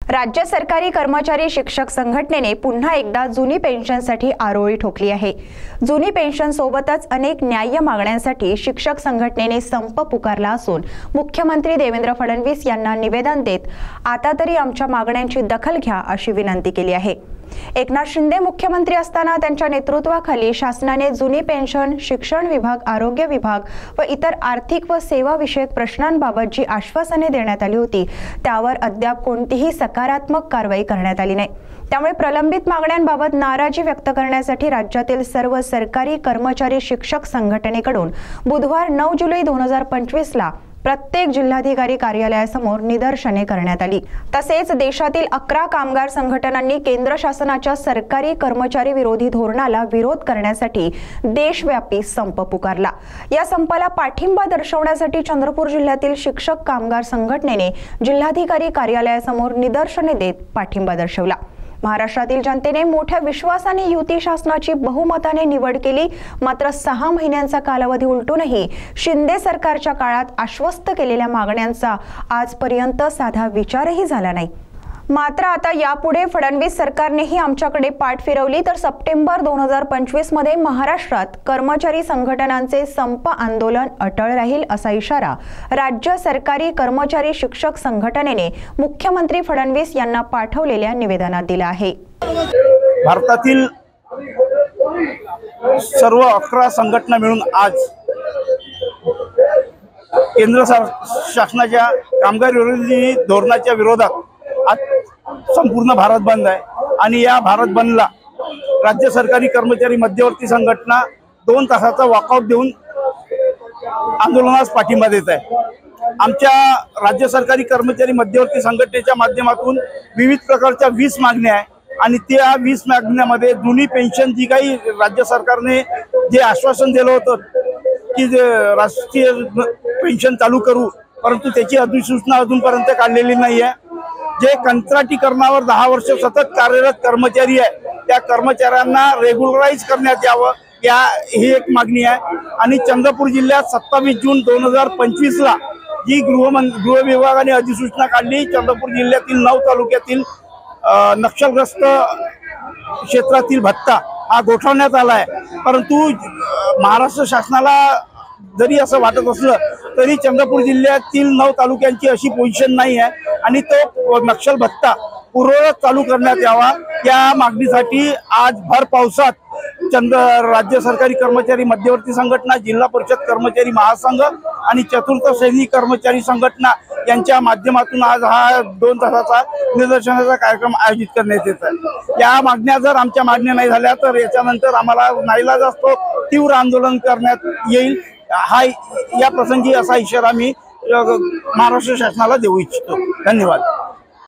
राज्य सरकारी कर्मचारी शिक्षक संघटनेने पुन्हा एकदा जुनी पेन्शनसाठी आरोळी ठोकली आहे। जुनी पेन्शन सोबतच अनेक न्याय्य मागण्यांसाठी शिक्षक संघटनेने संप पुकारला असून मुख्यमंत्री देवेंद्र फडणवीस यांना निवेदन देत आता तरी आमच्या मागण्यांची दखल घ्या अशी विनंती केली आहे। एकनाथ शिंदे मुख्यमंत्री असताना त्यांच्या नेतृत्वाखाली शासनाने जुनी पेन्शन, शिक्षण विभाग, आरोग्य विभाग व इतर आर्थिक व सेवा विषयक प्रश्नांबाबत जी आश्वासने देण्यात आली होती त्यावर अद्याप कोणतीही सकारात्मक कारवाई करण्यात आली नाही। त्यामुळे प्रलंबित मागण्यांबाबत नाराजी व्यक्त करण्यासाठी राज्यातील सर्व सरकारी कर्मचारी शिक्षक संघटनेकडून बुधवार 9 जुलै 2025 ला प्रत्येक जिल्हाधिकारी कार्यालयासमोर निदर्शने करण्यात आली। तसेच देशातील 11 कामगार संघटनांनी केंद्र शासनाच्या सरकारी कर्मचारी विरोधी धोरणाला विरोध करण्यासाठी देशव्यापी संप पुकारला। या संपाला पाठिंबा दर्शवण्यासाठी चंद्रपूर जिल्ह्यातील शिक्षक कामगार संघटनेने जिल्हाधिकारी कार्यालयासमोर निदर्शने देत पाठिंबा दर्शवला। महाराष्ट्रातील जनतेने मोठ्या विश्वासाने युती शासनाची बहुमताने निवड केली, मात्र 6 महिन्यांचा कालावधी उलटूनही शिंदे सरकारच्या काळात आश्वस्त केलेल्या मागण्यांचा आजपर्यंत साधा विचारही झाला नाही। मात्र आता यापुढे फडणवीस सरकारनेही आमच्याकडे पाठ फिरवली तर सप्टेंबर 2025 मध्ये महाराष्ट्रात कर्मचारी संघटनांचे संप आंदोलन अटळ राहील असा इशारा राज्य सरकारी कर्मचारी शिक्षक संघटनेने मुख्यमंत्री फडणवीस यांना पाठवलेल्या निवेदनात दिला आहे। भारतातील सर्व 11 संघटना मिळून आज केंद्र शासनाच्या कामगार विरोधी धोरणाच्या विरोधात आज संपूर्ण भारत बंद आहे आणि या भारत बंदला राज्य सरकारी कर्मचारी मध्यवर्ती संघटना 2 तासाचा वॉकआउट देऊन आंदोलनास पाठिंबा देत आहे। आमच्या राज्य सरकारी कर्मचारी मध्यवर्ती संघटनेच्या माध्यमातून विविध प्रकारच्या 20 मागण्या आहे आणि त्या 20 मागण्यामध्ये जुनी पेन्शन जी काही राज्य सरकारने जे आश्वासन दिलं होतं की राष्ट्रीय पेन्शन चालू करू, परंतु त्याची अधिसूचना अजूनपर्यंत काढलेली नाही आहे। जे कंत्राटीकरणावर 10 वर्ष सतत कार्यरत कर्मचारी आहे त्या कर्मचाऱ्यांना रेग्युलराइज करण्यात यावं ही एक मागणी आहे। आणि चंद्रपूर जिल्ह्यात 27 जून 2025 ला जी गृह विभागाने अधिसूचना काढली, चंद्रपूर जिल्ह्यातील 9 तालुक्यातील नक्षलग्रस्त क्षेत्रातील भत्ता हा गोठवण्यात आला आहे। परंतु महाराष्ट्र शासनाला जरी असं वाटत असलं तरी चंद्रपूर जिल्ह्यातील 9 तालुक्यांची अशी पोझिशन नाही आहे आणि तो नक्षल भत्ता पूर्ववत चालू करण्यात यावा या मागणीसाठी आज भर पावसात राज्य सरकारी कर्मचारी मध्यवर्ती संघटना, जिल्हा परिषद कर्मचारी महासंघ आणि चतुर्थ श्रेणी कर्मचारी संघटना यांच्या माध्यमातून आज हा 2 तासाचा निदर्शनाचा कार्यक्रम आयोजित करण्यात येत आहे। या मागण्या जर आमच्या मागण्या नाही झाल्या तर याच्यानंतर आम्हाला नाईलाज असतो तीव्र आंदोलन करण्यात येईल। या प्रसंगी असा इशारा मी महाराष्ट्र शासनाला देऊ इच्छितो। धन्यवाद।